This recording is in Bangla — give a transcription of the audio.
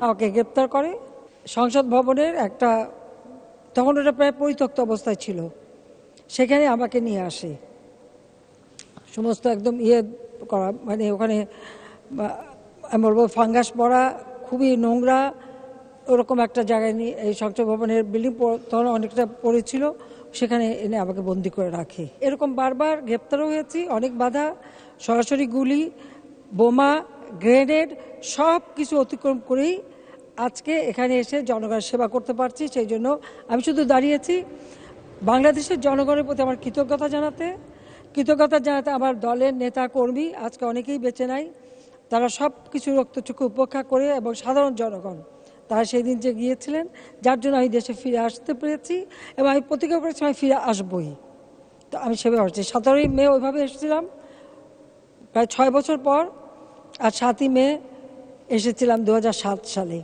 আমাকে গ্রেপ্তার করে সংসদ ভবনের একটা, তখন ওটা প্রায় পরিত্যক্ত অবস্থায় ছিল, সেখানে আমাকে নিয়ে আসে। সমস্ত একদম করা, মানে ওখানে আমি বলবো ফাঙ্গাস পড়া, খুবই নোংরা, ওরকম একটা জায়গায় নিয়ে এই সংসদ ভবনের বিল্ডিং তখন অনেকটা পড়েছিল, সেখানে এনে আমাকে বন্দি করে রাখে। এরকম বারবার গ্রেপ্তারও হয়েছি, অনেক বাধা, সরাসরি গুলি, বোমা, গ্রেনেড সব কিছু অতিক্রম করেই আজকে এখানে এসে জনগণের সেবা করতে পারছি। সেই জন্য আমি শুধু দাঁড়িয়েছি বাংলাদেশের জনগণের প্রতি আমার কৃতজ্ঞতা জানাতে আমার দলের নেতা কর্মী আজকে অনেকেই বেঁচে নাই, তারা সব কিছু রক্তচক্ষু উপেক্ষা করে, এবং সাধারণ জনগণ তারা সেই দিন যে গিয়েছিলেন, যার জন্য আমি দেশে ফিরে আসতে পেরেছি, এবং আমি প্রতিজ্ঞা করেছি আমি ফিরে আসবই। তো আমি সেভাবে আসছি। 17ই মে ওইভাবে এসেছিলাম প্রায় 6 বছর পর, আর 7ই মে এসেছিলাম 2007 সালে।